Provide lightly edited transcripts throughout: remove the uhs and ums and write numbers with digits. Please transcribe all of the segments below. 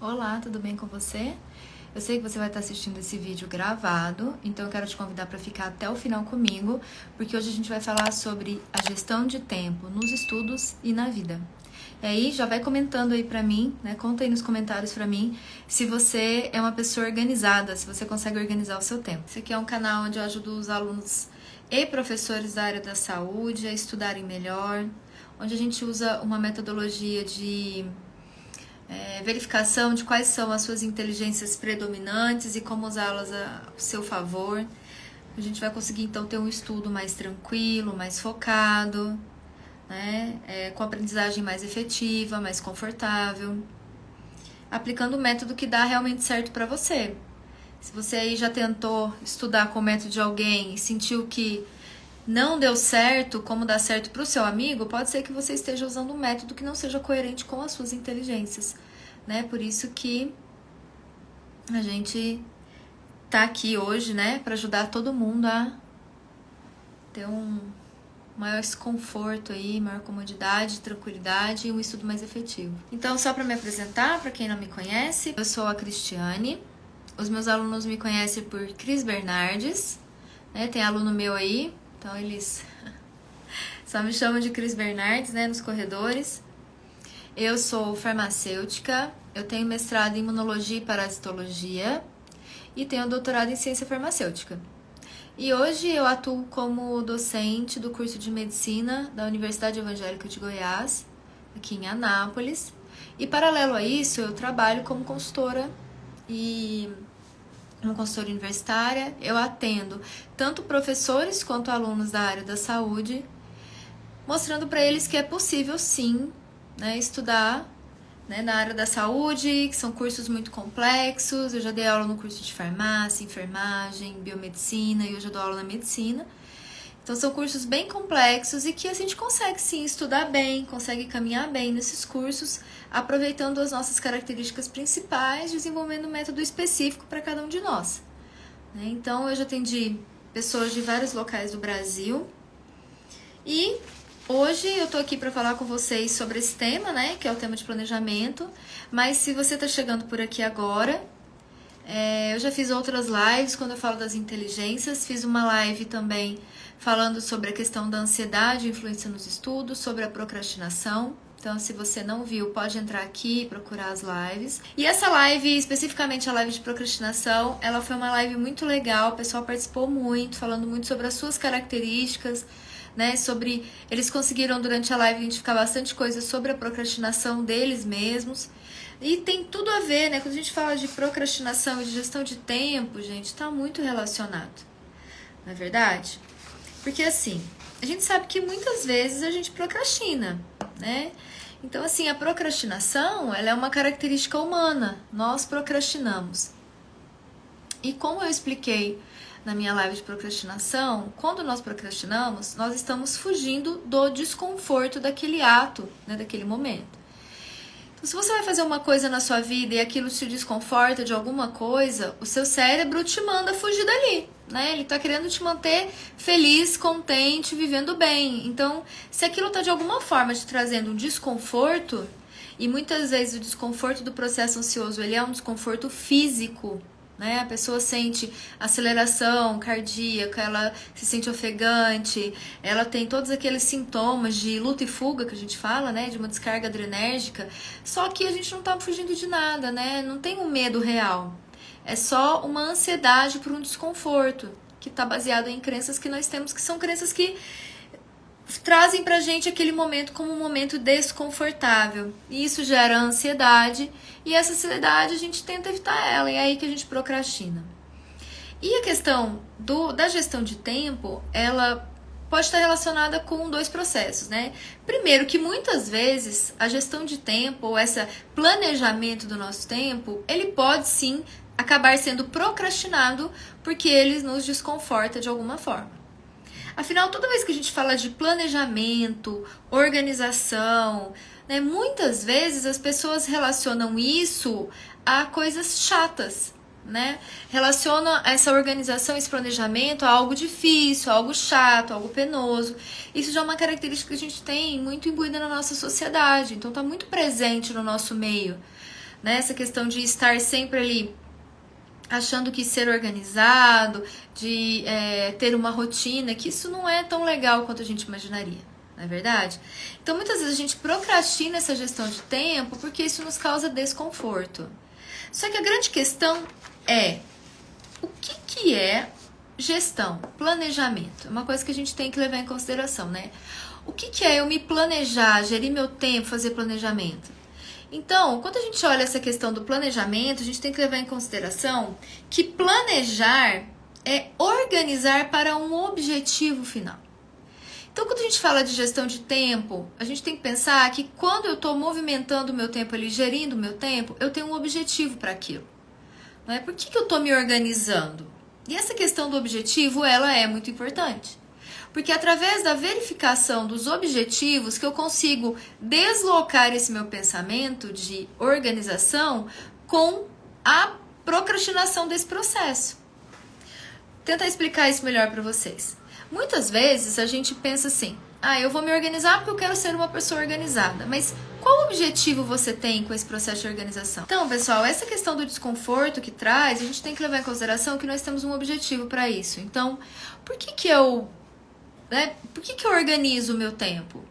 Olá, tudo bem com você? Eu sei que você vai estar assistindo esse vídeo gravado, então eu quero te convidar para ficar até o final comigo, porque hoje a gente vai falar sobre a gestão de tempo nos estudos e na vida. E aí, já vai comentando aí pra mim, né? Conta aí nos comentários pra mim se você é uma pessoa organizada, se você consegue organizar o seu tempo. Esse aqui é um canal onde eu ajudo os alunos e professores da área da saúde a estudarem melhor, onde a gente usa uma metodologia de verificação de quais são as suas inteligências predominantes e como usá-las a seu favor. A gente vai conseguir então ter um estudo mais tranquilo, mais focado, né? Com aprendizagem mais efetiva, mais confortável, aplicando o método que dá realmente certo para você. Se você aí já tentou estudar com o método de alguém e sentiu que não deu certo, como dá certo para o seu amigo, pode ser que você esteja usando um método que não seja coerente com as suas inteligências, né? Por isso que a gente tá aqui hoje, né, para ajudar todo mundo a ter um maior conforto aí, maior comodidade, tranquilidade e um estudo mais efetivo. Então, só para me apresentar, para quem não me conhece, eu sou a Cristiane. Os meus alunos me conhecem por Cris Bernardes, né? Tem aluno meu aí, então eles só me chamam de Cris Bernardes, né, nos corredores. Eu sou farmacêutica, eu tenho mestrado em imunologia e parasitologia e tenho doutorado em ciência farmacêutica. E hoje eu atuo como docente do curso de medicina da Universidade Evangélica de Goiás, aqui em Anápolis. E paralelo a isso, eu trabalho como consultora e uma consultora universitária. Eu atendo tanto professores quanto alunos da área da saúde, mostrando para eles que é possível sim, né, estudar, né, na área da saúde, que são cursos muito complexos. Eu já dei aula no curso de farmácia, enfermagem, biomedicina e hoje eu dou aula na medicina. Então são cursos bem complexos e que a gente consegue sim estudar bem, consegue caminhar bem nesses cursos, aproveitando as nossas características principais, desenvolvendo um método específico para cada um de nós. Então eu já atendi pessoas de vários locais do Brasil e hoje eu tô aqui para falar com vocês sobre esse tema, né, que é o tema de planejamento. Mas se você tá chegando por aqui agora, eu já fiz outras lives quando eu falo das inteligências. Fiz uma live também falando sobre a questão da ansiedade, influência nos estudos, sobre a procrastinação. Então, se você não viu, pode entrar aqui e procurar as lives. E essa live, especificamente a live de procrastinação, ela foi uma live muito legal. O pessoal participou muito, falando muito sobre as suas características, né, sobre eles conseguiram durante a live identificar bastante coisa sobre a procrastinação deles mesmos. E tem tudo a ver, né? Quando a gente fala de procrastinação e de gestão de tempo, gente, tá muito relacionado. Não é verdade? Porque assim, a gente sabe que muitas vezes a gente procrastina, né? Então assim, a procrastinação, ela é uma característica humana. Nós procrastinamos. E como eu expliquei na minha live de procrastinação, quando nós procrastinamos, nós estamos fugindo do desconforto daquele ato, né, daquele momento. Então, se você vai fazer uma coisa na sua vida e aquilo te desconforta de alguma coisa, o seu cérebro te manda fugir dali, né? Ele tá querendo te manter feliz, contente, vivendo bem. Então, se aquilo tá de alguma forma te trazendo um desconforto, e muitas vezes o desconforto do processo ansioso, ele é um desconforto físico, né? A pessoa sente aceleração cardíaca, ela se sente ofegante, ela tem todos aqueles sintomas de luta e fuga que a gente fala, né? De uma descarga adrenérgica. Só que a gente não tá fugindo de nada, né? Não tem um medo real. É só uma ansiedade por um desconforto que tá baseado em crenças que nós temos, que são crenças que trazem pra gente aquele momento como um momento desconfortável. E isso gera ansiedade, e essa ansiedade a gente tenta evitar ela, e é aí que a gente procrastina. E a questão da gestão de tempo, ela pode estar relacionada com dois processos, né? Primeiro, que muitas vezes a gestão de tempo, ou esse planejamento do nosso tempo, ele pode sim acabar sendo procrastinado porque ele nos desconforta de alguma forma. Afinal, toda vez que a gente fala de planejamento, organização, né, muitas vezes as pessoas relacionam isso a coisas chatas, né? Relacionam essa organização, esse planejamento a algo difícil, a algo chato, a algo penoso. Isso já é uma característica que a gente tem muito imbuída na nossa sociedade, então está muito presente no nosso meio, né? Essa questão de estar sempre ali achando que ser organizado, de ter uma rotina, que isso não é tão legal quanto a gente imaginaria, não é verdade? Então, muitas vezes a gente procrastina essa gestão de tempo porque isso nos causa desconforto. Só que a grande questão é, o que é gestão, planejamento? É uma coisa que a gente tem que levar em consideração, né? O que é eu me planejar, gerir meu tempo, fazer planejamento? Então, quando a gente olha essa questão do planejamento, a gente tem que levar em consideração que planejar é organizar para um objetivo final. Então, quando a gente fala de gestão de tempo, a gente tem que pensar que quando eu estou movimentando o meu tempo ali, gerindo o meu tempo, eu tenho um objetivo para aquilo. Não é? Por que eu estou me organizando? E essa questão do objetivo, ela é muito importante. Porque através da verificação dos objetivos que eu consigo deslocar esse meu pensamento de organização com a procrastinação desse processo. Vou tentar explicar isso melhor para vocês. Muitas vezes a gente pensa assim, eu vou me organizar porque eu quero ser uma pessoa organizada. Mas qual objetivo você tem com esse processo de organização? Então, pessoal, essa questão do desconforto que traz, a gente tem que levar em consideração que nós temos um objetivo para isso. Então, por que eu organizo o meu tempo?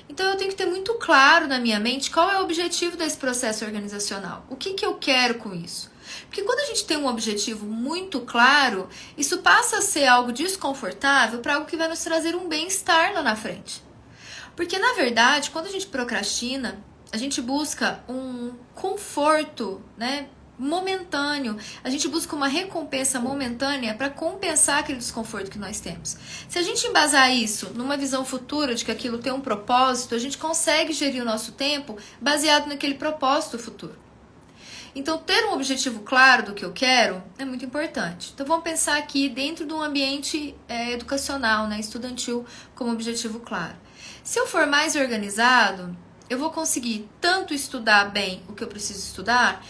Então eu tenho que ter muito claro na minha mente qual é o objetivo desse processo organizacional. O que eu quero com isso? Porque quando a gente tem um objetivo muito claro, isso passa a ser algo desconfortável para algo que vai nos trazer um bem-estar lá na frente. Porque na verdade, quando a gente procrastina, a gente busca um conforto, né? Momentâneo, a gente busca uma recompensa momentânea para compensar aquele desconforto que nós temos. Se a gente embasar isso numa visão futura de que aquilo tem um propósito, a gente consegue gerir o nosso tempo baseado naquele propósito futuro. Então, ter um objetivo claro do que eu quero é muito importante. Então, vamos pensar aqui dentro de um ambiente educacional, né, estudantil, como objetivo claro. Se eu for mais organizado, eu vou conseguir tanto estudar bem o que eu preciso estudar,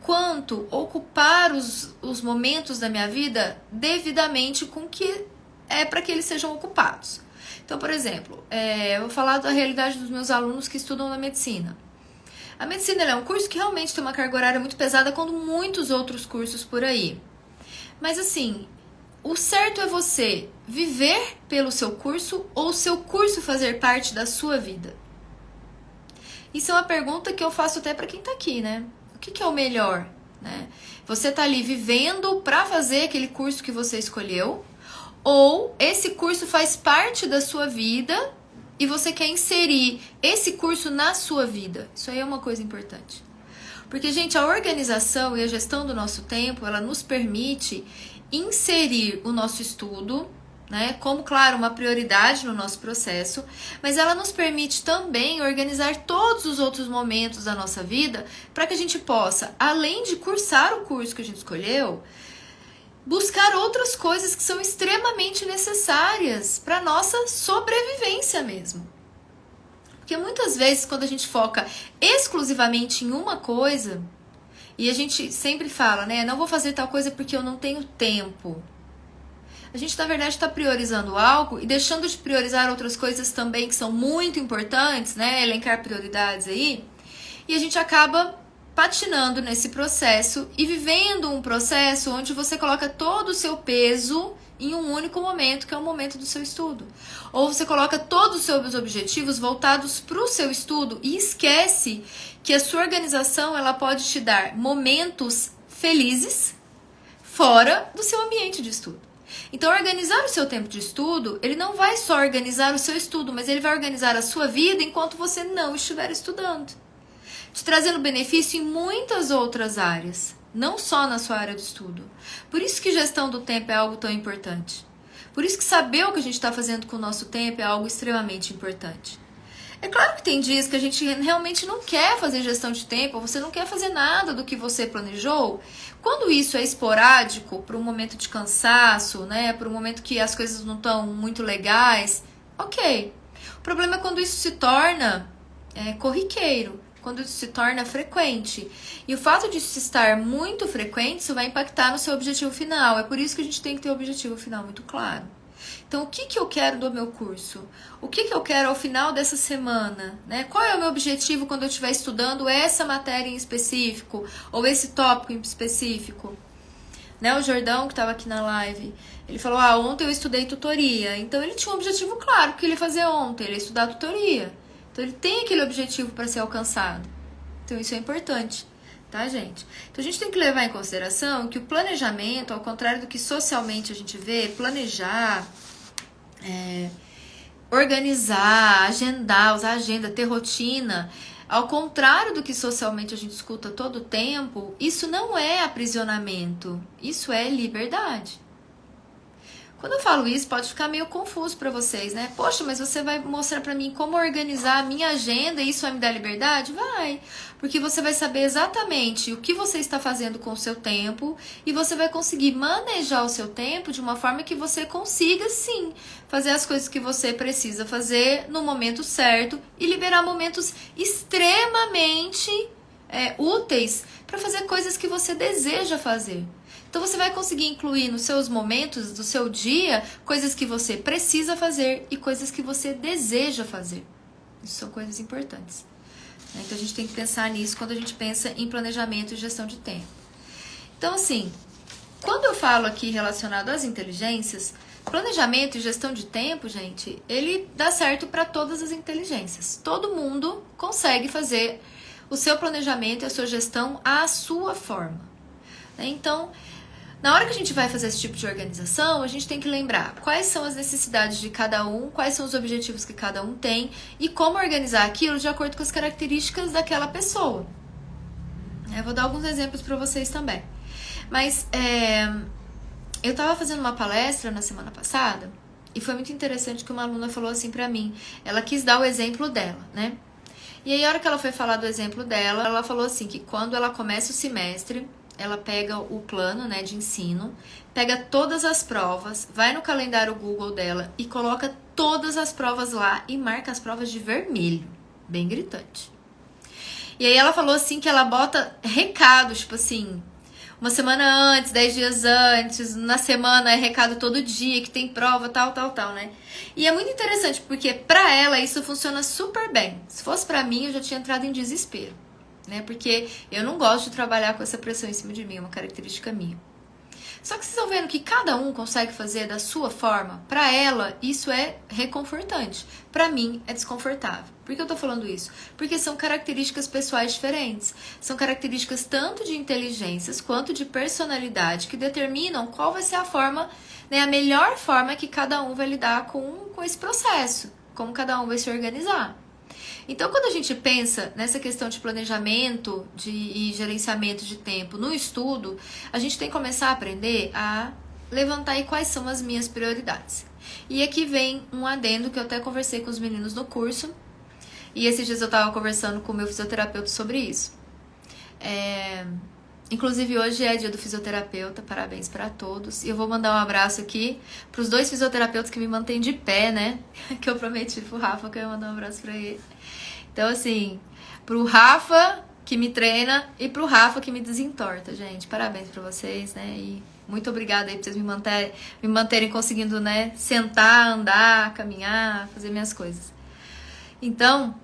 quanto ocupar os momentos da minha vida devidamente com que é para que eles sejam ocupados. Então, por exemplo, eu vou falar da realidade dos meus alunos que estudam na medicina. A medicina é um curso que realmente tem uma carga horária muito pesada, como muitos outros cursos por aí. Mas assim, o certo é você viver pelo seu curso ou o seu curso fazer parte da sua vida? Isso é uma pergunta que eu faço até para quem está aqui, né? O que é o melhor, né? Você tá ali vivendo para fazer aquele curso que você escolheu, ou esse curso faz parte da sua vida e você quer inserir esse curso na sua vida. Isso aí é uma coisa importante. Porque, gente, a organização e a gestão do nosso tempo, ela nos permite inserir o nosso estudo, né, como, claro, uma prioridade no nosso processo, mas ela nos permite também organizar todos os outros momentos da nossa vida para que a gente possa, além de cursar o curso que a gente escolheu, buscar outras coisas que são extremamente necessárias para a nossa sobrevivência mesmo. Porque muitas vezes, quando a gente foca exclusivamente em uma coisa, e a gente sempre fala, né, não vou fazer tal coisa porque eu não tenho tempo. A gente, na verdade, está priorizando algo e deixando de priorizar outras coisas também que são muito importantes, né? Elencar prioridades aí. E a gente acaba patinando nesse processo e vivendo um processo onde você coloca todo o seu peso em um único momento, que é o momento do seu estudo. Ou você coloca todos os seus objetivos voltados para o seu estudo e esquece que a sua organização ela pode te dar momentos felizes fora do seu ambiente de estudo. Então, organizar o seu tempo de estudo, ele não vai só organizar o seu estudo, mas ele vai organizar a sua vida enquanto você não estiver estudando. Te trazendo benefício em muitas outras áreas, não só na sua área de estudo. Por isso que gestão do tempo é algo tão importante. Por isso que saber o que a gente está fazendo com o nosso tempo é algo extremamente importante. É claro que tem dias que a gente realmente não quer fazer gestão de tempo, ou você não quer fazer nada do que você planejou. Quando isso é esporádico, para um momento de cansaço, né, para um momento que as coisas não estão muito legais, ok. O problema é quando isso se torna corriqueiro, quando isso se torna frequente. E o fato de isso estar muito frequente, isso vai impactar no seu objetivo final. É por isso que a gente tem que ter o objetivo final muito claro. Então, o que eu quero do meu curso? O que eu quero ao final dessa semana? Né? Qual é o meu objetivo quando eu estiver estudando essa matéria em específico? Ou esse tópico em específico? Né, o Jordão, que estava aqui na live, ele falou, ontem eu estudei tutoria. Então, ele tinha um objetivo claro, o que ele ia fazer ontem? Ele ia estudar tutoria. Então, ele tem aquele objetivo para ser alcançado. Então, isso é importante, tá, gente? Então, a gente tem que levar em consideração que o planejamento, ao contrário do que socialmente a gente vê, planejar, organizar, agendar, usar agenda, ter rotina, ao contrário do que socialmente a gente escuta todo o tempo, isso não é aprisionamento, isso é liberdade. Quando eu falo isso, pode ficar meio confuso para vocês, né? Poxa, mas você vai mostrar para mim como organizar a minha agenda e isso vai me dar liberdade? Vai, porque você vai saber exatamente o que você está fazendo com o seu tempo e você vai conseguir manejar o seu tempo de uma forma que você consiga, sim, fazer as coisas que você precisa fazer no momento certo e liberar momentos extremamente úteis para fazer coisas que você deseja fazer. Então você vai conseguir incluir nos seus momentos do seu dia coisas que você precisa fazer e coisas que você deseja fazer. Isso são coisas importantes. Então a gente tem que pensar nisso quando a gente pensa em planejamento e gestão de tempo. Então assim, quando eu falo aqui relacionado às inteligências, planejamento e gestão de tempo, gente, ele dá certo para todas as inteligências. Todo mundo consegue fazer o seu planejamento e a sua gestão à sua forma. Então, na hora que a gente vai fazer esse tipo de organização, a gente tem que lembrar quais são as necessidades de cada um, quais são os objetivos que cada um tem e como organizar aquilo de acordo com as características daquela pessoa. Eu vou dar alguns exemplos para vocês também. Mas eu estava fazendo uma palestra na semana passada e foi muito interessante que uma aluna falou assim para mim. Ela quis dar o exemplo dela, né? E aí, a hora que ela foi falar do exemplo dela, ela falou assim que quando ela começa o semestre, ela pega o plano, né, de ensino, pega todas as provas, vai no calendário Google dela e coloca todas as provas lá e marca as provas de vermelho, bem gritante. E aí ela falou assim que ela bota recados, tipo assim, uma semana antes, 10 dias antes, na semana é recado todo dia, que tem prova, tal, né? E é muito interessante, porque pra ela isso funciona super bem. Se fosse pra mim, eu já tinha entrado em desespero. Né? Porque eu não gosto de trabalhar com essa pressão em cima de mim, é uma característica minha. Só que vocês estão vendo que cada um consegue fazer da sua forma. Para ela, isso é reconfortante. Para mim, é desconfortável. Por que eu tô falando isso? Porque são características pessoais diferentes. São características tanto de inteligências quanto de personalidade que determinam qual vai ser a forma, né, a melhor forma que cada um vai lidar com esse processo. Como cada um vai se organizar. Então, quando a gente pensa nessa questão de planejamento e gerenciamento de tempo no estudo, a gente tem que começar a aprender a levantar aí quais são as minhas prioridades. E aqui vem um adendo que eu até conversei com os meninos no curso, e esses dias eu estava conversando com o meu fisioterapeuta sobre isso. Inclusive, hoje é dia do fisioterapeuta, parabéns para todos. E eu vou mandar um abraço aqui para os 2 fisioterapeutas que me mantêm de pé, né? Que eu prometi pro Rafa que eu ia mandar um abraço para ele. Então, assim, pro Rafa que me treina e pro Rafa que me desentorta, gente. Parabéns para vocês, né? E muito obrigada aí por vocês me manterem conseguindo, né? Sentar, andar, caminhar, fazer minhas coisas. Então,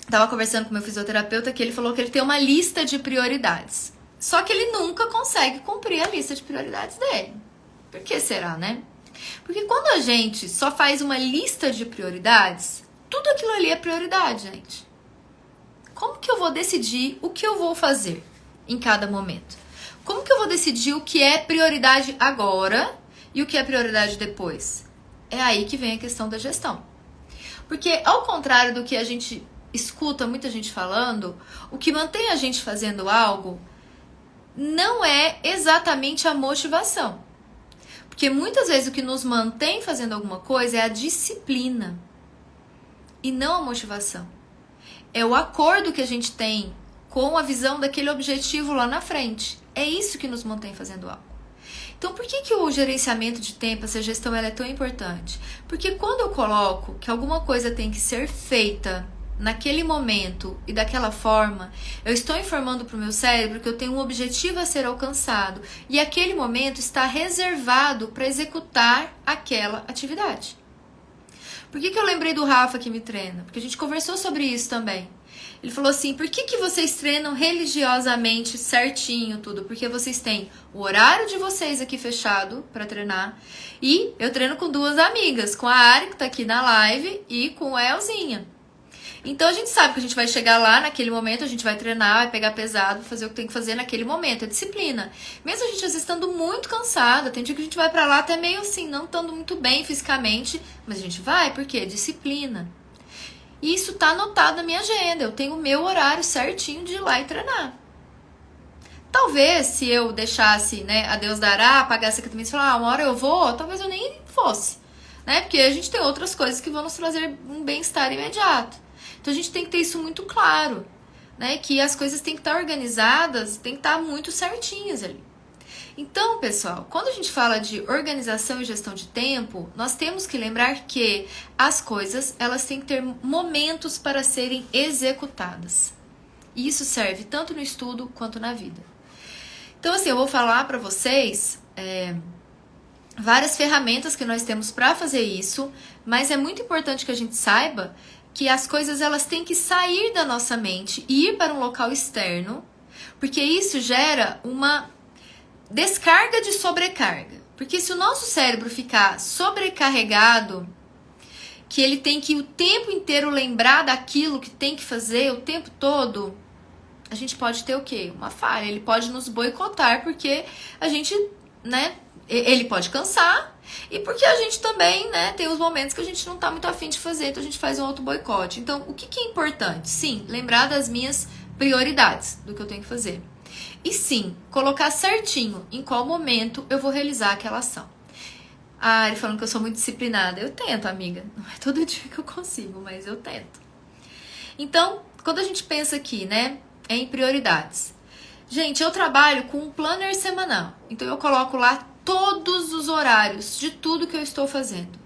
tava conversando com o meu fisioterapeuta que ele falou que ele tem uma lista de prioridades. Só que ele nunca consegue cumprir a lista de prioridades dele. Por que será, né? Porque quando a gente só faz uma lista de prioridades, tudo aquilo ali é prioridade, gente. Como que eu vou decidir o que eu vou fazer em cada momento? Como que eu vou decidir o que é prioridade agora e o que é prioridade depois? É aí que vem a questão da gestão. Porque ao contrário do que a gente escuta muita gente falando, o que mantém a gente fazendo algo não é exatamente a motivação. Porque muitas vezes o que nos mantém fazendo alguma coisa é a disciplina e não a motivação. É o acordo que a gente tem com a visão daquele objetivo lá na frente. É isso que nos mantém fazendo algo. Então, por que o gerenciamento de tempo, essa gestão, ela é tão importante? Porque quando eu coloco que alguma coisa tem que ser feita, naquele momento e daquela forma, eu estou informando para o meu cérebro que eu tenho um objetivo a ser alcançado e aquele momento está reservado para executar aquela atividade. Por que eu lembrei do Rafa que me treina? Porque a gente conversou sobre isso também. Ele falou assim, por que vocês treinam religiosamente certinho tudo? Porque vocês têm o horário de vocês aqui fechado para treinar. E eu treino com 2 amigas, com a Ari, que tá aqui na live, e com a Elzinha. Então a gente sabe que a gente vai chegar lá naquele momento, a gente vai treinar, vai pegar pesado, fazer o que tem que fazer naquele momento, é disciplina. Mesmo a gente às vezes estando muito cansada, tem dia que a gente vai pra lá até meio assim, não estando muito bem fisicamente, mas a gente vai, por quê? Disciplina. E isso tá anotado na minha agenda, eu tenho o meu horário certinho de ir lá e treinar. Talvez se eu deixasse, né, a Deus dará, apagasse a caminho e falar, uma hora eu vou, talvez eu nem fosse, né? Porque a gente tem outras coisas que vão nos trazer um bem-estar imediato. Então a gente tem que ter isso muito claro, né? Que as coisas têm que estar organizadas, têm que estar muito certinhas ali. Então, pessoal, quando a gente fala de organização e gestão de tempo, nós temos que lembrar que as coisas, elas têm que ter momentos para serem executadas. E isso serve tanto no estudo quanto na vida. Então, assim, eu vou falar para vocês várias ferramentas que nós temos para fazer isso, mas é muito importante que a gente saiba que as coisas elas têm que sair da nossa mente e ir para um local externo, porque isso gera uma descarga de sobrecarga. Porque se o nosso cérebro ficar sobrecarregado, que ele tem que o tempo inteiro lembrar daquilo que tem que fazer o tempo todo, a gente pode ter o quê? Uma falha. Ele pode nos boicotar porque a gente, né, ele pode cansar e porque a gente também, né, tem os momentos que a gente não tá muito afim de fazer, então a gente faz um auto-boicote. Então, o que é importante? Sim, lembrar das minhas prioridades, do que eu tenho que fazer. E sim, colocar certinho em qual momento eu vou realizar aquela ação. Ah, ele falando que eu sou muito disciplinada. Eu tento, amiga. Não é todo dia que eu consigo, mas eu tento. Então, quando a gente pensa aqui, né, em prioridades. Gente, eu trabalho com um planner semanal. Então, eu coloco lá todos os horários de tudo que eu estou fazendo.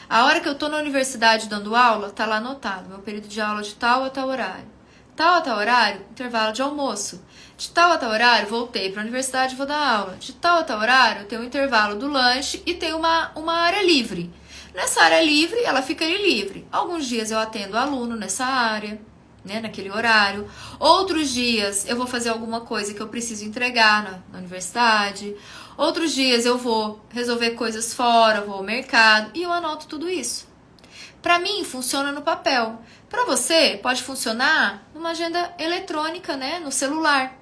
A hora que eu tô na universidade dando aula, tá lá anotado. Meu período de aula de tal a tal horário. Tal a tal horário, intervalo de almoço. De tal a tal horário, voltei para a universidade e vou dar aula. De tal a tal horário, tem um intervalo do lanche e tem uma área livre. Nessa área livre, ela fica ali livre. Alguns dias eu atendo aluno nessa área, né, naquele horário. Outros dias eu vou fazer alguma coisa que eu preciso entregar na universidade. Outros dias eu vou resolver coisas fora, vou ao mercado e eu anoto tudo isso. Para mim, funciona no papel. Para você, pode funcionar numa agenda eletrônica, né, no celular.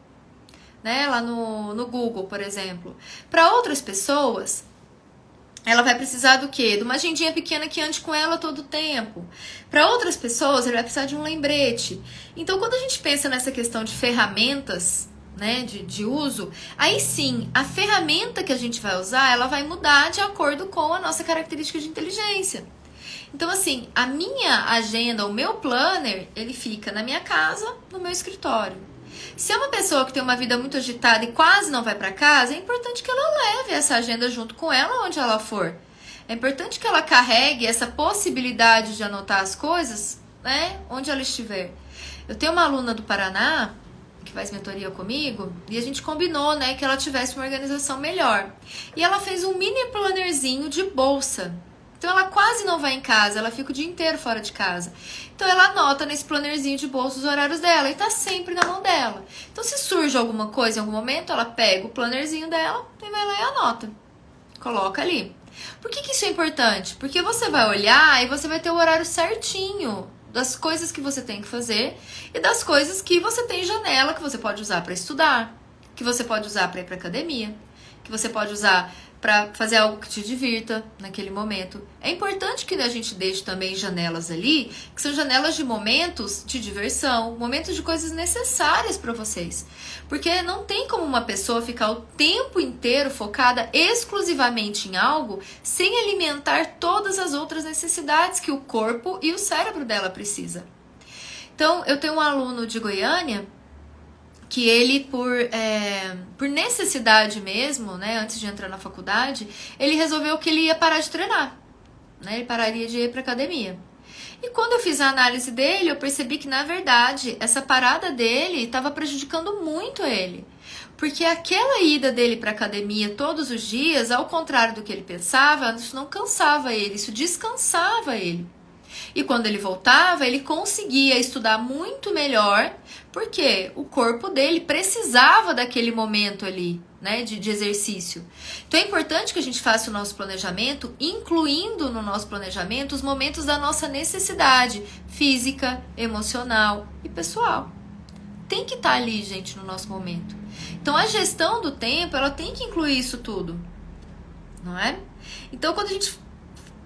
Né, lá no Google, por exemplo. Para outras pessoas, ela vai precisar do quê? De uma agendinha pequena que ande com ela todo o tempo. Para outras pessoas, ele vai precisar de um lembrete. Então, quando a gente pensa nessa questão de ferramentas, né, de uso, aí sim, a ferramenta que a gente vai usar, ela vai mudar de acordo com a nossa característica de inteligência. Então, assim, a minha agenda, o meu planner, ele fica na minha casa, no meu escritório. Se é uma pessoa que tem uma vida muito agitada e quase não vai para casa, é importante que ela leve essa agenda junto com ela onde ela for. É importante que ela carregue essa possibilidade de anotar as coisas, né, onde ela estiver. Eu tenho uma aluna do Paraná que faz mentoria comigo e a gente combinou, né, que ela tivesse uma organização melhor. E ela fez um mini plannerzinho de bolsa. Então ela quase não vai em casa, ela fica o dia inteiro fora de casa. Então ela anota nesse plannerzinho de bolsa os horários dela e tá sempre na mão dela. Então se surge alguma coisa em algum momento, ela pega o plannerzinho dela e vai lá e anota. Coloca ali. Por que isso é importante? Porque você vai olhar e você vai ter o horário certinho das coisas que você tem que fazer e das coisas que você tem janela que você pode usar para estudar, que você pode usar para ir para academia, que você pode usar para fazer algo que te divirta naquele momento. É importante que a gente deixe também janelas ali, que são janelas de momentos de diversão, momentos de coisas necessárias para vocês. Porque não tem como uma pessoa ficar o tempo inteiro focada exclusivamente em algo sem alimentar todas as outras necessidades que o corpo e o cérebro dela precisa. Então, eu tenho um aluno de Goiânia que ele, por necessidade mesmo, né, antes de entrar na faculdade, ele resolveu que ele ia parar de treinar, né, ele pararia de ir para academia. E quando eu fiz a análise dele, eu percebi que, na verdade, essa parada dele estava prejudicando muito ele. Porque aquela ida dele para academia todos os dias, ao contrário do que ele pensava, isso não cansava ele, isso descansava ele. E quando ele voltava, ele conseguia estudar muito melhor, porque o corpo dele precisava daquele momento ali, né, de exercício. Então é importante que a gente faça o nosso planejamento, incluindo no nosso planejamento os momentos da nossa necessidade física, emocional e pessoal. Tem que estar ali, gente, no nosso momento. Então a gestão do tempo, ela tem que incluir isso tudo, não é? Então quando a gente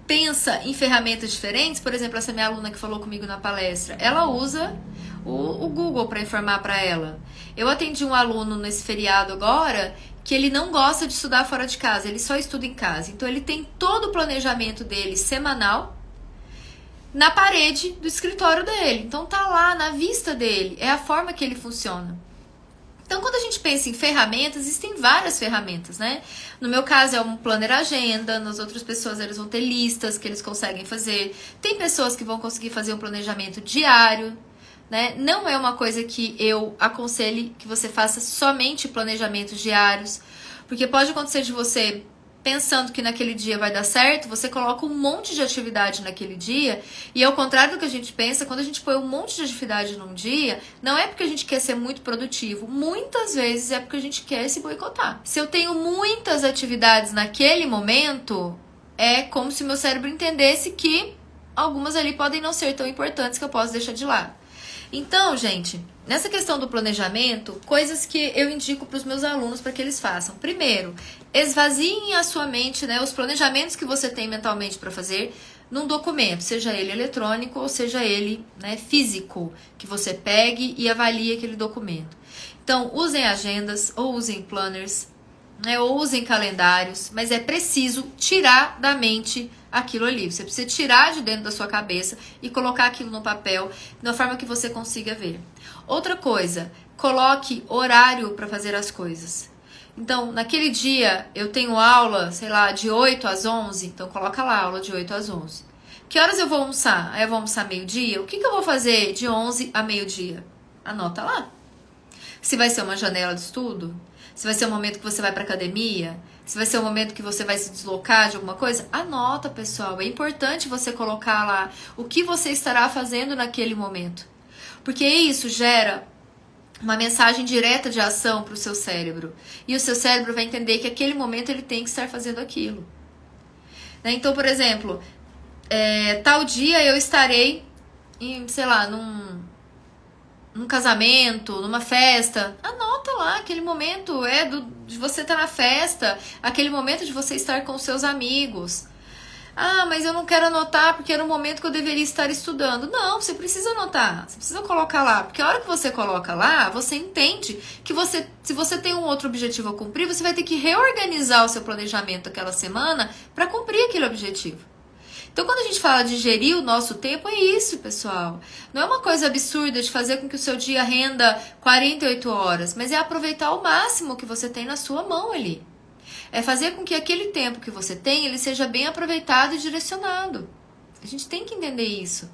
pensa em ferramentas diferentes, por exemplo, essa minha aluna que falou comigo na palestra, ela usa o Google para informar para ela. Eu atendi um aluno nesse feriado agora que ele não gosta de estudar fora de casa, ele só estuda em casa. Então ele tem todo o planejamento dele semanal na parede do escritório dele. Então tá lá na vista dele, é a forma que ele funciona. Então, quando a gente pensa em ferramentas, existem várias ferramentas, né? No meu caso, é um planner agenda. Nas outras pessoas, eles vão ter listas que eles conseguem fazer. Tem pessoas que vão conseguir fazer um planejamento diário, né? Não é uma coisa que eu aconselhe que você faça somente planejamentos diários, porque pode acontecer de você, pensando que naquele dia vai dar certo, você coloca um monte de atividade naquele dia, e ao contrário do que a gente pensa, quando a gente põe um monte de atividade num dia, não é porque a gente quer ser muito produtivo, muitas vezes é porque a gente quer se boicotar. Se eu tenho muitas atividades naquele momento, é como se o meu cérebro entendesse que algumas ali podem não ser tão importantes que eu posso deixar de lado. Então, gente, nessa questão do planejamento, coisas que eu indico para os meus alunos para que eles façam. Primeiro, esvaziem a sua mente, né, os planejamentos que você tem mentalmente para fazer num documento, seja ele eletrônico ou seja ele, né, físico, que você pegue e avalie aquele documento. Então, usem agendas ou usem planners, né, ou usem calendários, mas é preciso tirar da mente aquilo ali. Você precisa tirar de dentro da sua cabeça e colocar aquilo no papel, de uma forma que você consiga ver. Outra coisa, coloque horário para fazer as coisas. Então, naquele dia eu tenho aula, sei lá, de 8 às 11, então coloca lá, aula de 8 às 11. Que horas eu vou almoçar? Aí eu vou almoçar meio-dia? O que eu vou fazer de 11 a meio-dia? Anota lá. Se vai ser uma janela de estudo, se vai ser um momento que você vai para academia, se vai ser um momento que você vai se deslocar de alguma coisa, anota, pessoal. É importante você colocar lá o que você estará fazendo naquele momento. Porque isso gera uma mensagem direta de ação para o seu cérebro. E o seu cérebro vai entender que aquele momento ele tem que estar fazendo aquilo. Né? Então, por exemplo, tal dia eu estarei em, sei lá, num casamento, numa festa. Anota lá, aquele momento de você estar na festa, aquele momento de você estar com seus amigos. Ah, mas eu não quero anotar porque era o momento que eu deveria estar estudando. Não, você precisa anotar, você precisa colocar lá, porque a hora que você coloca lá, você entende que se você tem um outro objetivo a cumprir, você vai ter que reorganizar o seu planejamento aquela semana para cumprir aquele objetivo. Então, quando a gente fala de gerir o nosso tempo, é isso, pessoal. Não é uma coisa absurda de fazer com que o seu dia renda 48 horas, mas é aproveitar o máximo que você tem na sua mão ali. É fazer com que aquele tempo que você tem, ele seja bem aproveitado e direcionado. A gente tem que entender isso,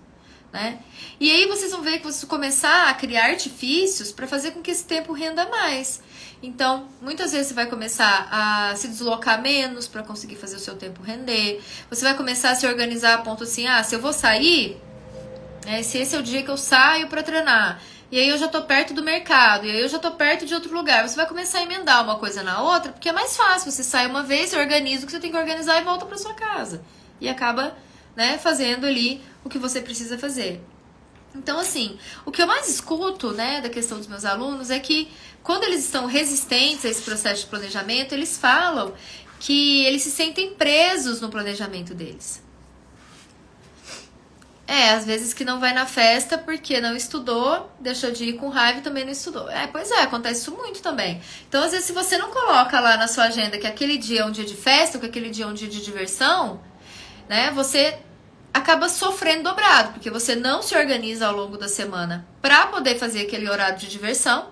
né? E aí vocês vão ver que você começar a criar artifícios para fazer com que esse tempo renda mais. Então, muitas vezes você vai começar a se deslocar menos para conseguir fazer o seu tempo render. Você vai começar a se organizar a ponto assim, se eu vou sair, se esse é o dia que eu saio para treinar, e aí eu já tô perto do mercado, e aí eu já tô perto de outro lugar, você vai começar a emendar uma coisa na outra, porque é mais fácil, você sai uma vez, você organiza o que você tem que organizar e volta para sua casa. E acaba, né, fazendo ali o que você precisa fazer. Então, assim, o que eu mais escuto, né, da questão dos meus alunos é que quando eles estão resistentes a esse processo de planejamento, eles falam que eles se sentem presos no planejamento deles. Às vezes que não vai na festa porque não estudou, deixou de ir com raiva e também não estudou. Pois é, acontece isso muito também. Então, às vezes, se você não coloca lá na sua agenda que aquele dia é um dia de festa, que aquele dia é um dia de diversão, né, você acaba sofrendo dobrado, porque você não se organiza ao longo da semana para poder fazer aquele horário de diversão.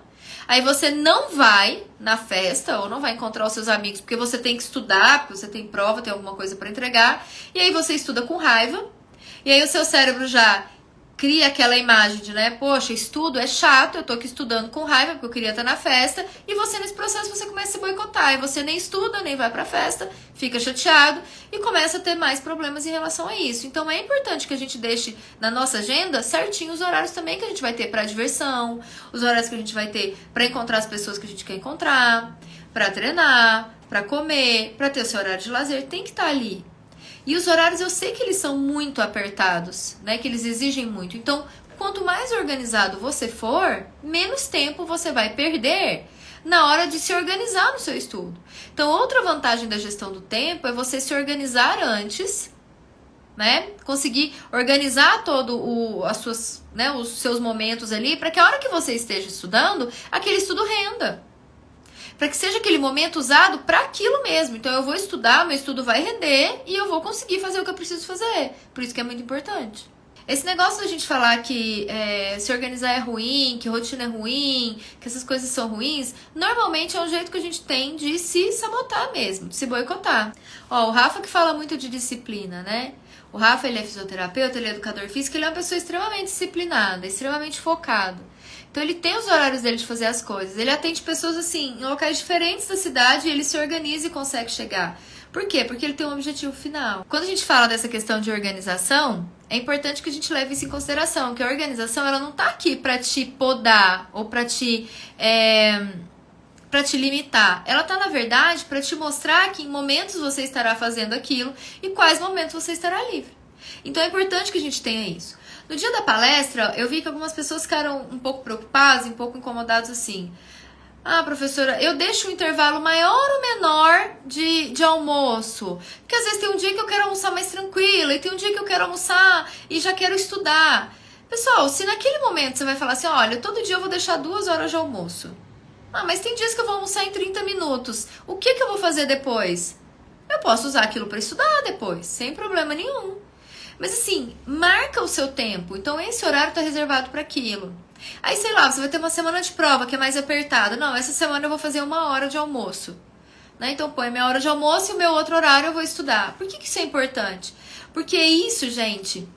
Aí você não vai na festa ou não vai encontrar os seus amigos porque você tem que estudar, porque você tem prova, tem alguma coisa para entregar. E aí você estuda com raiva. E aí o seu cérebro já cria aquela imagem de, né, poxa, estudo é chato, eu tô aqui estudando com raiva porque eu queria estar na festa, e você nesse processo você começa a se boicotar, e você nem estuda, nem vai pra festa, fica chateado e começa a ter mais problemas em relação a isso. Então é importante que a gente deixe na nossa agenda certinho os horários também que a gente vai ter pra diversão, os horários que a gente vai ter pra encontrar as pessoas que a gente quer encontrar, pra treinar, pra comer, pra ter o seu horário de lazer, tem que estar ali. E os horários eu sei que eles são muito apertados, né? Que eles exigem muito. Então, quanto mais organizado você for, menos tempo você vai perder na hora de se organizar no seu estudo. Então, outra vantagem da gestão do tempo é você se organizar antes, né? Conseguir organizar os seus momentos ali, para que a hora que você esteja estudando, aquele estudo renda. Para que seja aquele momento usado para aquilo mesmo. Então eu vou estudar, meu estudo vai render e eu vou conseguir fazer o que eu preciso fazer. Por isso que é muito importante. Esse negócio da gente falar que se organizar é ruim, que rotina é ruim, que essas coisas são ruins, normalmente é um jeito que a gente tem de se sabotar mesmo, de se boicotar. Ó, o Rafa que fala muito de disciplina, né? O Rafa, ele é fisioterapeuta, ele é educador físico, ele é uma pessoa extremamente disciplinada, extremamente focado. Então ele tem os horários dele de fazer as coisas. Ele atende pessoas assim, em locais diferentes da cidade e ele se organiza e consegue chegar. Por quê? Porque ele tem um objetivo final. Quando a gente fala dessa questão de organização, é importante que a gente leve isso em consideração, que a organização ela não tá aqui para te podar ou para te limitar. Ela tá, na verdade, para te mostrar que em momentos você estará fazendo aquilo e quais momentos você estará livre. Então é importante que a gente tenha isso. No dia da palestra, eu vi que algumas pessoas ficaram um pouco preocupadas, um pouco incomodadas assim. Ah, professora, eu deixo um intervalo maior ou menor de almoço? Porque às vezes tem um dia que eu quero almoçar mais tranquila e tem um dia que eu quero almoçar e já quero estudar. Pessoal, se naquele momento você vai falar assim, olha, todo dia eu vou deixar 2 horas de almoço. Ah, mas tem dias que eu vou almoçar em 30 minutos. O que eu vou fazer depois? Eu posso usar aquilo para estudar depois, sem problema nenhum. Mas assim, marca o seu tempo. Então esse horário está reservado para aquilo. Aí, sei lá, você vai ter uma semana de prova que é mais apertada. Não, essa semana eu vou fazer 1 hora de almoço. Né? Então põe minha hora de almoço e o meu outro horário eu vou estudar. Por que isso é importante? Porque isso, gente,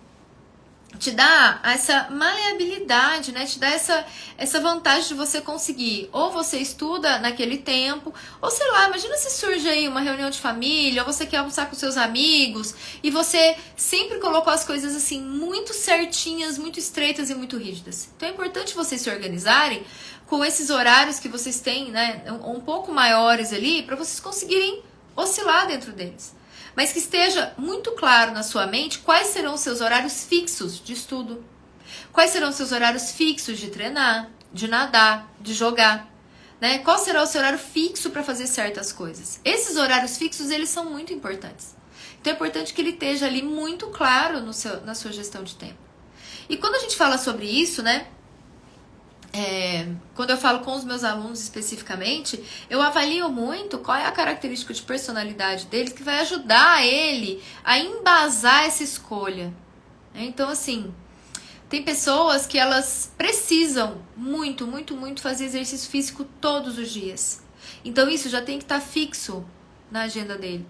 te dá essa maleabilidade, né? Te dá essa vantagem de você conseguir. Ou você estuda naquele tempo, ou sei lá, imagina se surge aí uma reunião de família, ou você quer almoçar com seus amigos, e você sempre colocou as coisas assim, muito certinhas, muito estreitas e muito rígidas. Então é importante vocês se organizarem com esses horários que vocês têm, né? Um pouco maiores ali, para vocês conseguirem oscilar dentro deles. Mas que esteja muito claro na sua mente quais serão os seus horários fixos de estudo. Quais serão os seus horários fixos de treinar, de nadar, de jogar. Né? Qual será o seu horário fixo para fazer certas coisas. Esses horários fixos, eles são muito importantes. Então é importante que ele esteja ali muito claro na sua gestão de tempo. E quando a gente fala sobre isso, né? Quando eu falo com os meus alunos especificamente, eu avalio muito qual é a característica de personalidade deles que vai ajudar ele a embasar essa escolha. Então, assim, tem pessoas que elas precisam muito, muito, muito fazer exercício físico todos os dias. Então, isso já tem que estar fixo na agenda dele.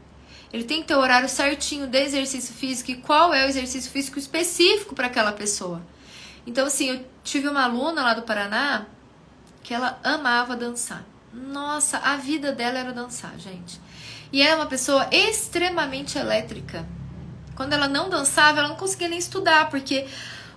Ele tem que ter o horário certinho de exercício físico e qual é o exercício físico específico para aquela pessoa. Então, assim, eu tive uma aluna lá do Paraná que ela amava dançar. Nossa, a vida dela era dançar, gente. E era uma pessoa extremamente elétrica. Quando ela não dançava, ela não conseguia nem estudar, porque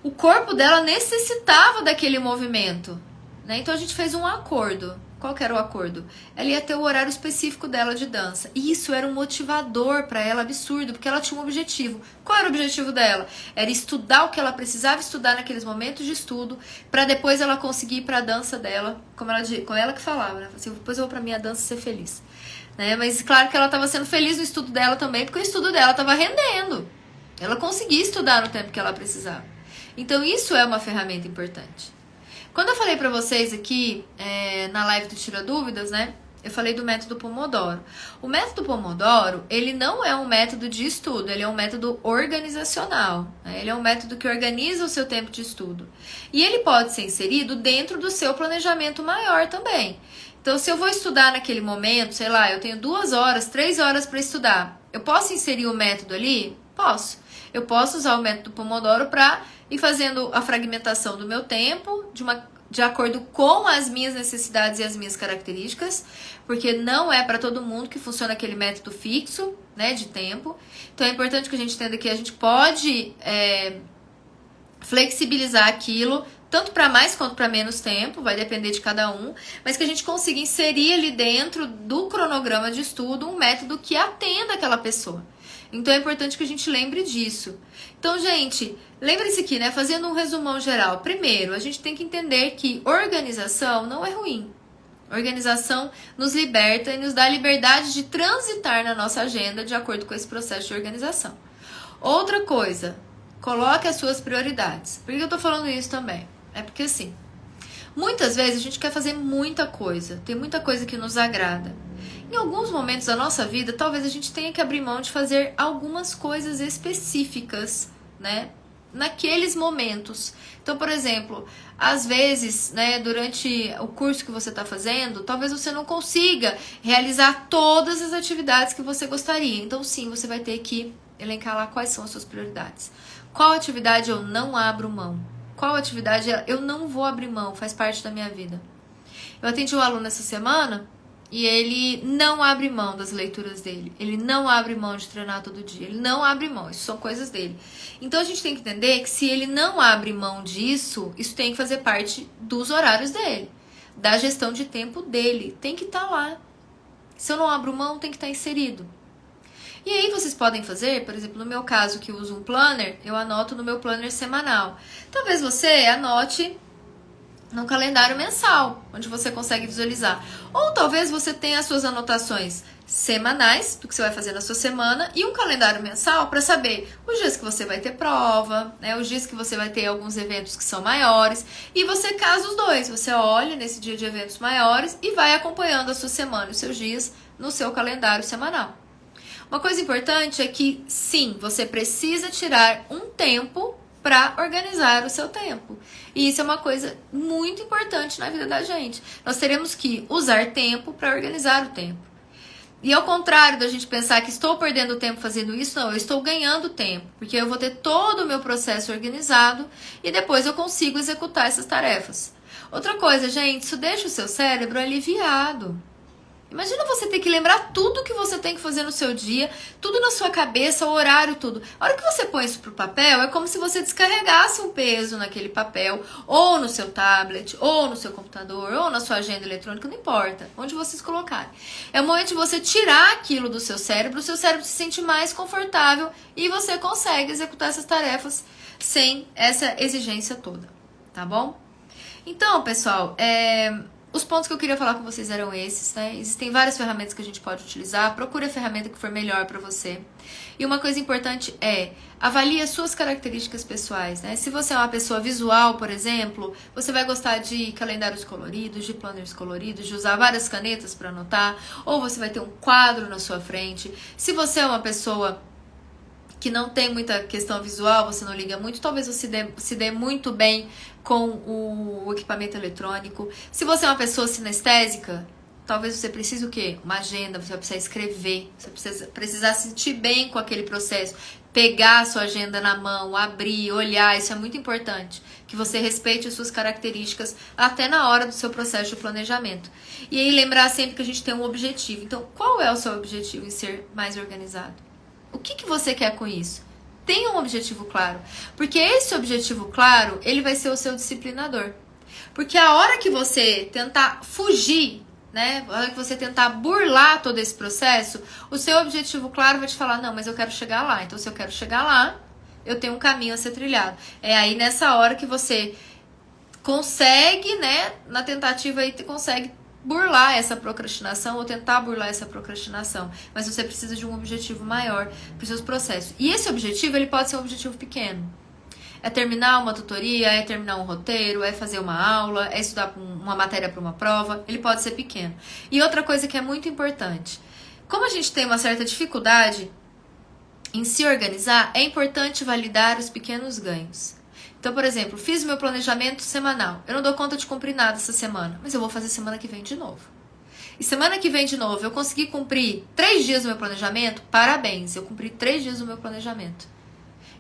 o corpo dela necessitava daquele movimento. Né? Então, a gente fez um acordo. Qual que era o acordo? Ela ia ter o horário específico dela de dança. E isso era um motivador para ela absurdo, porque ela tinha um objetivo. Qual era o objetivo dela? Era estudar o que ela precisava estudar naqueles momentos de estudo, para depois ela conseguir ir para a dança dela, como ela que falava, né? Assim, depois eu vou para minha dança ser feliz. Né? Mas claro que ela estava sendo feliz no estudo dela também, porque o estudo dela estava rendendo. Ela conseguia estudar no tempo que ela precisava. Então isso é uma ferramenta importante. Quando eu falei pra vocês aqui, na live do Tira Dúvidas, né? Eu falei do método Pomodoro. O método Pomodoro, ele não é um método de estudo, ele é um método organizacional. Né? Ele é um método que organiza o seu tempo de estudo. E ele pode ser inserido dentro do seu planejamento maior também. Então, se eu vou estudar naquele momento, sei lá, eu tenho 2 horas, 3 horas para estudar, eu posso inserir o método ali? Posso. Eu posso usar o método Pomodoro para ir fazendo a fragmentação do meu tempo de acordo com as minhas necessidades e as minhas características, porque não é para todo mundo que funciona aquele método fixo, né, de tempo. Então é importante que a gente entenda que a gente pode flexibilizar aquilo, tanto para mais quanto para menos tempo, vai depender de cada um, mas que a gente consiga inserir ali dentro do cronograma de estudo um método que atenda aquela pessoa. Então é importante que a gente lembre disso. Então, gente, lembre-se aqui, né, fazendo um resumão geral. Primeiro, a gente tem que entender que organização não é ruim. Organização nos liberta e nos dá a liberdade de transitar na nossa agenda de acordo com esse processo de organização. Outra coisa, coloque as suas prioridades. Por que eu tô falando isso também? É porque assim, muitas vezes a gente quer fazer muita coisa, tem muita coisa que nos agrada. Em alguns momentos da nossa vida, talvez a gente tenha que abrir mão de fazer algumas coisas específicas, né? Naqueles momentos. Então, por exemplo, às vezes, né, durante o curso que você está fazendo, talvez você não consiga realizar todas as atividades que você gostaria. Então, sim, você vai ter que elencar lá quais são as suas prioridades. Qual atividade eu não abro mão? Qual atividade eu não vou abrir mão? Faz parte da minha vida. Eu atendi um aluno essa semana e ele não abre mão das leituras dele. Ele não abre mão de treinar todo dia. Ele não abre mão. Isso são coisas dele. Então a gente tem que entender que se ele não abre mão disso, isso tem que fazer parte dos horários dele, da gestão de tempo dele. Tem que estar lá. Se eu não abro mão, tem que estar inserido. E aí vocês podem fazer, por exemplo, no meu caso que eu uso um planner, eu anoto no meu planner semanal. Talvez você anote no calendário mensal, onde você consegue visualizar. Ou talvez você tenha as suas anotações semanais, do que você vai fazer na sua semana, e um calendário mensal para saber os dias que você vai ter prova, né, os dias que você vai ter alguns eventos que são maiores, e você casa os dois. Você olha nesse dia de eventos maiores e vai acompanhando a sua semana e os seus dias no seu calendário semanal. Uma coisa importante é que, sim, você precisa tirar um tempo para organizar o seu tempo. E isso é uma coisa muito importante na vida da gente. Nós teremos que usar tempo para organizar o tempo. E ao contrário da gente pensar que estou perdendo tempo fazendo isso, não, eu estou ganhando tempo, porque eu vou ter todo o meu processo organizado e depois eu consigo executar essas tarefas. Outra coisa, gente, isso deixa o seu cérebro aliviado. Imagina você ter que lembrar tudo que você tem que fazer no seu dia, tudo na sua cabeça, o horário, tudo. A hora que você põe isso pro papel, é como se você descarregasse um peso naquele papel, ou no seu tablet, ou no seu computador, ou na sua agenda eletrônica, não importa, onde vocês colocarem. É o momento de você tirar aquilo do seu cérebro, o seu cérebro se sente mais confortável e você consegue executar essas tarefas sem essa exigência toda, tá bom? Então, pessoal, os pontos que eu queria falar com vocês eram esses, né? Existem várias ferramentas que a gente pode utilizar. Procure a ferramenta que for melhor para você. E uma coisa importante é, avalie as suas características pessoais, né? Se você é uma pessoa visual, por exemplo, você vai gostar de calendários coloridos, de planners coloridos, de usar várias canetas para anotar, ou você vai ter um quadro na sua frente. Se você é uma pessoa que não tem muita questão visual, você não liga muito, talvez você se dê muito bem com o equipamento eletrônico. Se você é uma pessoa sinestésica, talvez você precise o quê? Uma agenda, você vai precisar escrever, você vai precisar sentir bem com aquele processo, pegar a sua agenda na mão, abrir, olhar, isso é muito importante, que você respeite as suas características até na hora do seu processo de planejamento. E aí lembrar sempre que a gente tem um objetivo. Então, qual é o seu objetivo em ser mais organizado? O que você quer com isso? Tenha um objetivo claro. Porque esse objetivo claro, ele vai ser o seu disciplinador. Porque a hora que você tentar fugir, né? A hora que você tentar burlar todo esse processo, o seu objetivo claro vai te falar, não, mas eu quero chegar lá. Então, se eu quero chegar lá, eu tenho um caminho a ser trilhado. É aí nessa hora que você consegue, né? Na tentativa aí, consegue burlar essa procrastinação ou tentar burlar essa procrastinação, mas você precisa de um objetivo maior para os seus processos. E esse objetivo, ele pode ser um objetivo pequeno. É terminar uma tutoria, é terminar um roteiro, é fazer uma aula, é estudar uma matéria para uma prova, ele pode ser pequeno. E outra coisa que é muito importante, como a gente tem uma certa dificuldade em se organizar, é importante validar os pequenos ganhos. Então, por exemplo, fiz meu planejamento semanal. Eu não dou conta de cumprir nada essa semana, mas eu vou fazer semana que vem de novo. E semana que vem de novo, eu consegui cumprir 3 dias do meu planejamento? Parabéns, eu cumpri 3 dias do meu planejamento.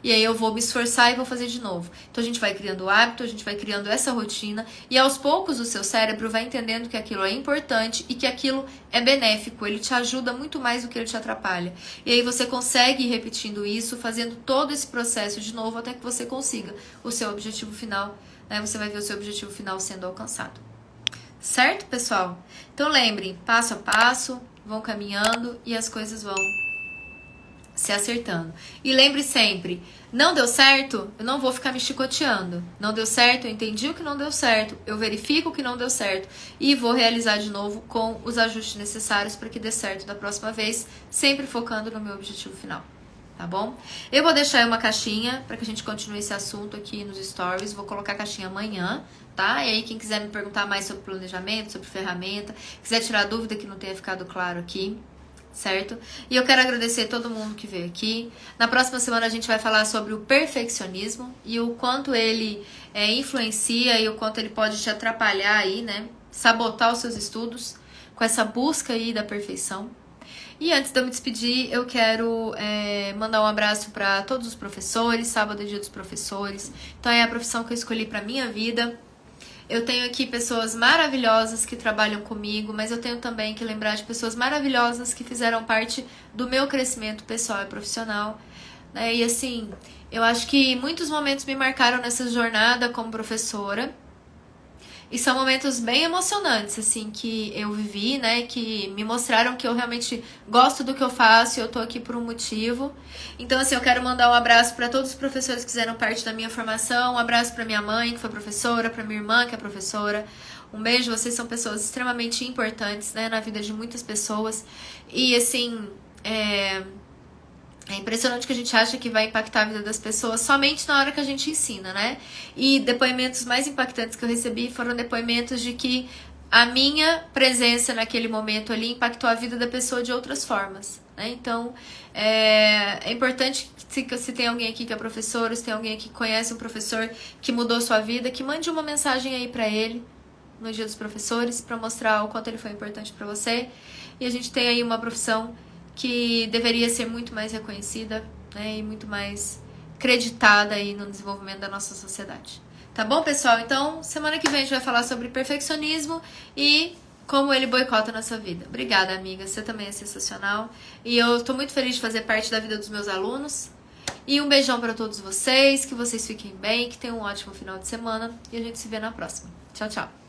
e aí eu vou me esforçar e vou fazer de novo. Então a gente vai criando o hábito, a gente vai criando essa rotina, e aos poucos o seu cérebro vai entendendo que aquilo é importante e que aquilo é benéfico, ele te ajuda muito mais do que ele te atrapalha. E aí você consegue ir repetindo isso, fazendo todo esse processo de novo até que você consiga o seu objetivo final, né? Você vai ver o seu objetivo final sendo alcançado. Certo, pessoal? Então lembrem, passo a passo, vão caminhando e as coisas vão se acertando. E lembre sempre, não deu certo, eu não vou ficar me chicoteando. Não deu certo, eu entendi o que não deu certo, eu verifico o que não deu certo e vou realizar de novo com os ajustes necessários para que dê certo da próxima vez, sempre focando no meu objetivo final. Tá bom? Eu vou deixar aí uma caixinha para que a gente continue esse assunto aqui nos stories. Vou colocar a caixinha amanhã, tá? E aí quem quiser me perguntar mais sobre planejamento, sobre ferramenta, quiser tirar dúvida que não tenha ficado claro aqui, certo? E eu quero agradecer todo mundo que veio aqui. Na próxima semana a gente vai falar sobre o perfeccionismo e o quanto ele influencia e o quanto ele pode te atrapalhar aí, né? Sabotar os seus estudos com essa busca aí da perfeição. E antes de eu me despedir, eu quero mandar um abraço para todos os professores. Sábado é dia dos professores. Então é a profissão que eu escolhi para minha vida. Eu tenho aqui pessoas maravilhosas que trabalham comigo, mas eu tenho também que lembrar de pessoas maravilhosas que fizeram parte do meu crescimento pessoal e profissional. E assim, eu acho que muitos momentos me marcaram nessa jornada como professora. E são momentos bem emocionantes, assim, que eu vivi, né? Que me mostraram que eu realmente gosto do que eu faço e eu tô aqui por um motivo. Então, assim, eu quero mandar um abraço para todos os professores que fizeram parte da minha formação. Um abraço para minha mãe, que foi professora, para minha irmã, que é professora. Um beijo, vocês são pessoas extremamente importantes, né? Na vida de muitas pessoas. E, assim, é impressionante que a gente acha que vai impactar a vida das pessoas somente na hora que a gente ensina, né? E depoimentos mais impactantes que eu recebi foram depoimentos de que a minha presença naquele momento ali impactou a vida da pessoa de outras formas, né? Então, é importante que se tem alguém aqui que é professor, ou se tem alguém aqui que conhece um professor que mudou sua vida, que mande uma mensagem aí pra ele no Dia dos Professores pra mostrar o quanto ele foi importante pra você. E a gente tem aí uma profissão que deveria ser muito mais reconhecida, né, e muito mais creditada aí no desenvolvimento da nossa sociedade. Tá bom, pessoal? Então, semana que vem a gente vai falar sobre perfeccionismo e como ele boicota a nossa vida. Obrigada, amiga. Você também é sensacional. E eu tô muito feliz de fazer parte da vida dos meus alunos. E um beijão para todos vocês, que vocês fiquem bem, que tenham um ótimo final de semana e a gente se vê na próxima. Tchau, tchau.